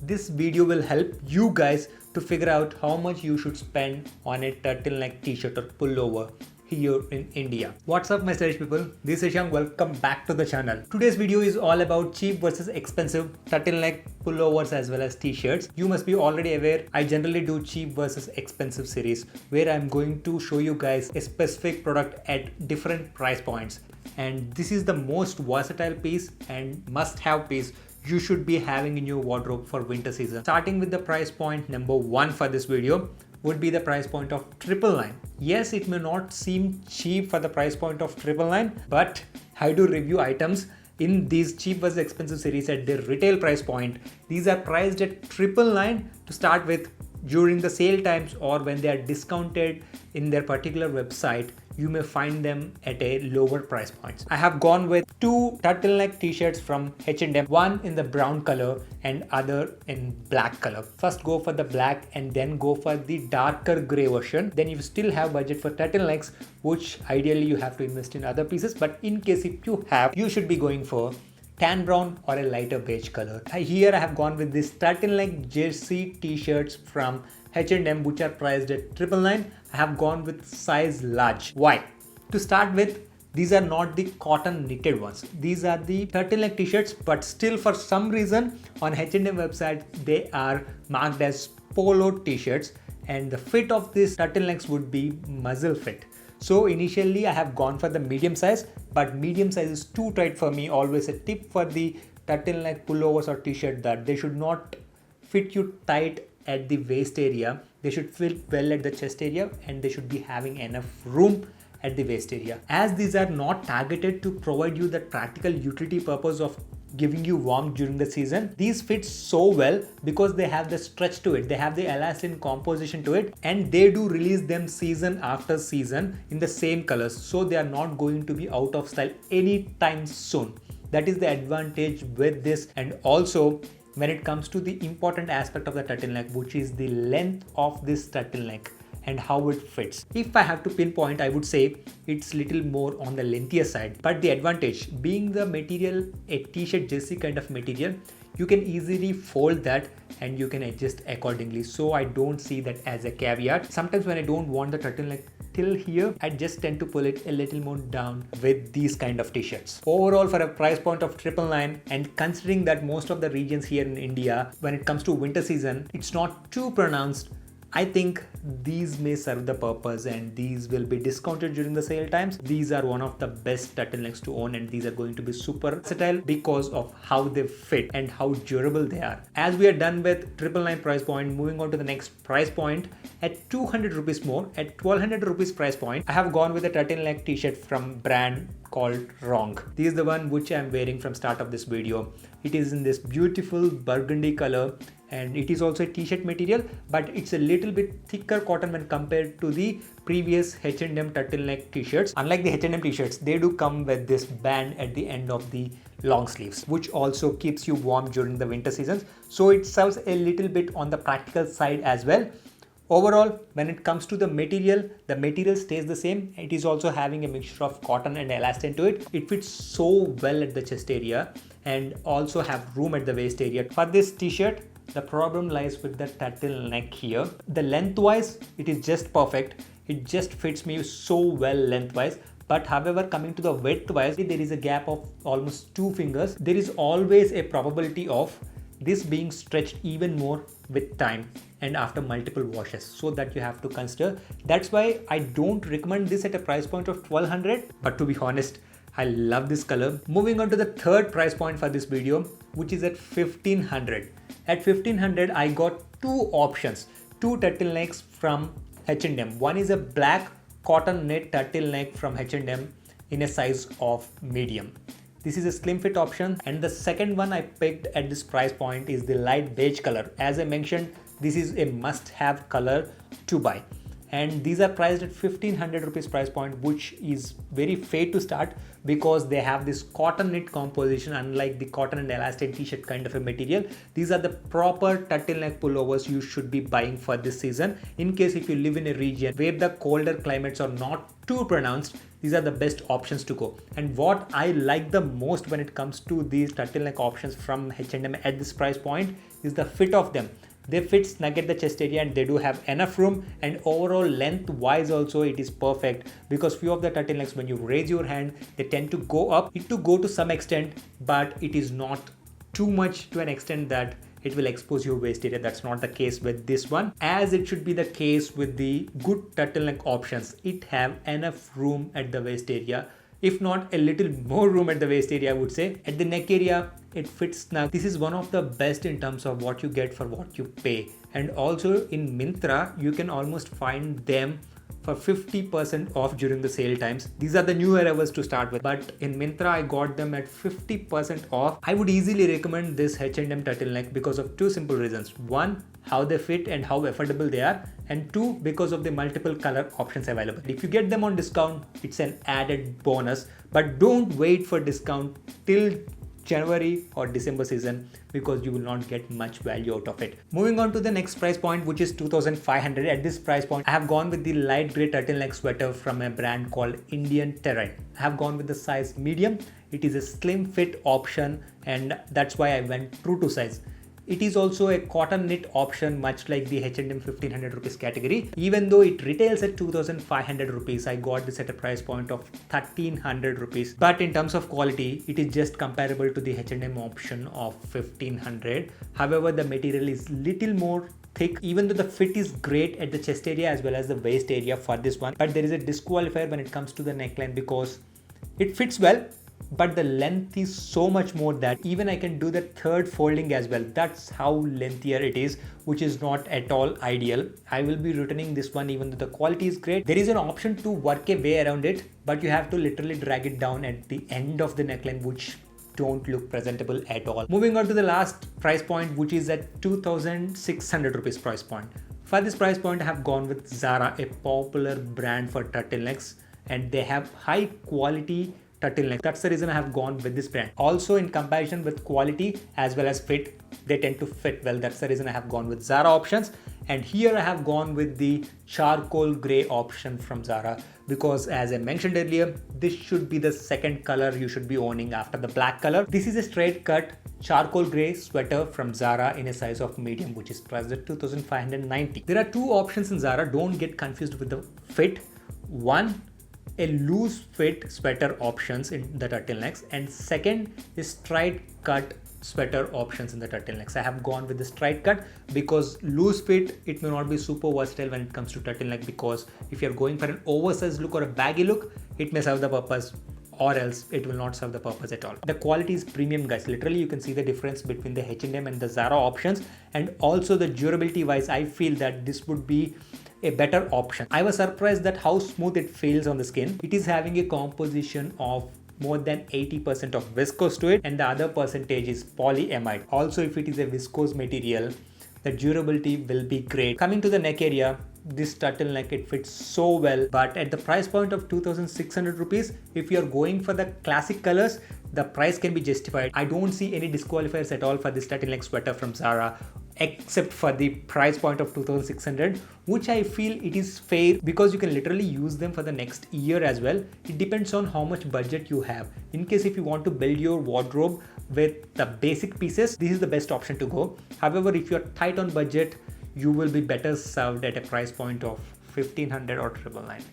This video will help you guys to figure out how much you should spend on a turtleneck t-shirt or pullover here in India. What's up my stylish people, this is Shyam. Welcome back to the channel. Today's video is all about cheap versus expensive turtleneck pullovers as well as t-shirts. You must be already aware I generally do cheap versus expensive series where I'm going to show you guys a specific product at different price points, and this is the most versatile piece and must-have piece you should be having in your wardrobe for winter season. Starting with the price point number 1 for this video would be the price point of 999. Yes, it may not seem cheap for the price point of 999, but I do review items in these cheap versus expensive series at their retail price point. These are priced at 999 to start with. During the sale times or when they are discounted in their particular website, you may find them at a lower price points. I have gone with 2 turtleneck t-shirts from H&M, one in the brown color and other in black color. First go for the black and then go for the darker gray version. Then you still have budget for turtlenecks, which ideally you have to invest in other pieces, but in case if you have, you should be going for tan brown or a lighter beige color. Here I have gone with this turtleneck jersey t-shirts from H&M, which are priced at 999. I have gone with size large. Why? To start with, these are not the cotton knitted ones. These are the turtleneck t-shirts, but still for some reason on H&M website they are marked as polo t-shirts, and the fit of these turtlenecks would be muzzle fit. So initially I have gone for the medium size, but medium size is too tight for me. Always a tip for the turtleneck pullovers or t-shirt that they should not fit you tight at the waist area. They should fit well at the chest area and they should be having enough room at the waist area. As these are not targeted to provide you the practical utility purpose of giving you warmth during the season, these fit so well because they have the stretch to it, they have the elastin composition to it, and they do release them season after season in the same colors, so they are not going to be out of style anytime soon. That is the advantage with this. And also when it comes to the important aspect of the turtleneck, which is the length of this turtleneck and how it fits. If I have to pinpoint, I would say it's little more on the lengthier side, but the advantage being the material, a t-shirt jersey kind of material, you can easily fold that and you can adjust accordingly. So I don't see that as a caveat. Sometimes when I don't want the turtleneck till here, I just tend to pull it a little more down with these kind of t-shirts. Overall, for a price point of 999, and considering that most of the regions here in India, when it comes to winter season, it's not too pronounced, I think these may serve the purpose and these will be discounted during the sale times. These are one of the best turtlenecks to own, and these are going to be super versatile because of how they fit and how durable they are. As we are done with 999 price point, moving on to the next price point at 200 rupees more, at 1200 rupees price point, I have gone with a turtleneck t-shirt from brand called Wrong. This is the one which I am wearing from start of this video. It is in this beautiful burgundy color, and it is also a t-shirt material, but it's a little bit thicker cotton when compared to the previous H&M turtleneck t-shirts. Unlike the H&M t-shirts, they do come with this band at the end of the long sleeves, which also keeps you warm during the winter seasons. So it serves a little bit on the practical side as well. Overall, when it comes to the material stays the same. It is also having a mixture of cotton and elastin to it. It fits so well at the chest area and also have room at the waist area. For this t-shirt, the problem lies with the turtleneck here. The lengthwise, it is just perfect. It just fits me so well lengthwise. But however, coming to the widthwise, there is a gap of almost 2 fingers. There is always a probability of this being stretched even more with time and after multiple washes, so that you have to consider. That's why I don't recommend this at a price point of 1200, but to be honest, I love this color. Moving on to the third price point for this video, which is at 1500. At 1500, I got 2 options, 2 turtlenecks from H&M. One is a black cotton knit turtleneck from H&M in a size of medium. This is a slim fit option, and the second one I picked at this price point is the light beige color. As I mentioned, this is a must-have color to buy. and these are priced at 1500 rupees price point, which is very fair to start because they have this cotton knit composition. Unlike the cotton and elastic t-shirt kind of a material, these are the proper turtleneck pullovers you should be buying for this season. In case if you live in a region where the colder climates are not too pronounced, these are the best options to go. And what I like the most when it comes to these turtleneck options from H&M at this price point is the fit of them. They fit snug at the chest area and they do have enough room, and overall length wise also it is perfect, because few of the turtlenecks, when you raise your hand, they tend to go up. It to go to some extent, but it is not too much to an extent that it will expose your waist area. That's not the case with this one, as it should be the case with the good turtleneck options. It have enough room at the waist area, if not a little more room at the waist area, I would say. At the neck area, it fits snug. This is one of the best in terms of what you get for what you pay. And also in Myntra, you can almost find them for 50% off during the sale times. These are the new arrivals to start with, but in Myntra I got them at 50% off. I would easily recommend this H&M turtleneck because of two simple reasons. One, how they fit and how affordable they are, and two, because of the multiple color options available. If you get them on discount, it's an added bonus, but don't wait for discount till January or December season, because you will not get much value out of it. Moving on to the next price point, which is 2500. At this price point, I have gone with the light gray turtleneck sweater from a brand called Indian Terrain. I have gone with the size medium. It is a slim fit option, and that's why I went true to size. It is also a cotton knit option, much like the H&M 1500 rupees category. Even though it retails at 2500 rupees, I got this at a price point of 1300 rupees. But in terms of quality, it is just comparable to the H&M option of 1500. However, the material is little more thick, even though the fit is great at the chest area as well as the waist area for this one. But there is a disqualifier when it comes to the neckline, because it fits well, but the length is so much more that even I can do the third folding as well. That's how lengthier it is, which is not at all ideal. I will be returning this one even though the quality is great. There is an option to work a way around it, but you have to literally drag it down at the end of the neckline, which don't look presentable at all. Moving on to the last price point, which is at 2600 rupees price point. For this price point, I have gone with Zara, a popular brand for turtlenecks, and they have high quality turtleneck. That's the reason I have gone with this brand. Also, in comparison with quality as well as fit, they tend to fit well. That's the reason I have gone with Zara options. And here I have gone with the charcoal gray option from Zara, because as I mentioned earlier, this should be the second color you should be owning after the black color. This is a straight cut charcoal gray sweater from Zara in a size of medium, which is priced at 2590. There are two options in Zara. Don't get confused with the fit. One, a loose fit sweater options in the turtlenecks, and second is straight cut sweater options in the turtlenecks. I have gone with the straight cut because loose fit, it may not be super versatile when it comes to turtleneck, because if you're going for an oversized look or a baggy look, it may serve the purpose, or else it will not serve the purpose at all. The quality is premium, guys. Literally you can see the difference between the H&M and the Zara options, and also the durability wise, I feel that this would be a better option. I was surprised that how smooth it feels on the skin. It is having a composition of more than 80% of viscose to it, and the other percentage is polyamide. Also, if it is a viscose material, the durability will be great. Coming to the neck area, this turtleneck, it fits so well, but at the price point of 2600 rupees, if you're going for the classic colors, the price can be justified. I don't see any disqualifiers at all for this turtleneck sweater from Zara, except for the price point of 2600, which I feel it is fair because you can literally use them for the next year as well. It depends on how much budget you have. In case if you want to build your wardrobe with the basic pieces, this is the best option to go. However, if you're tight on budget, you will be better served at a price point of 1500 or 999.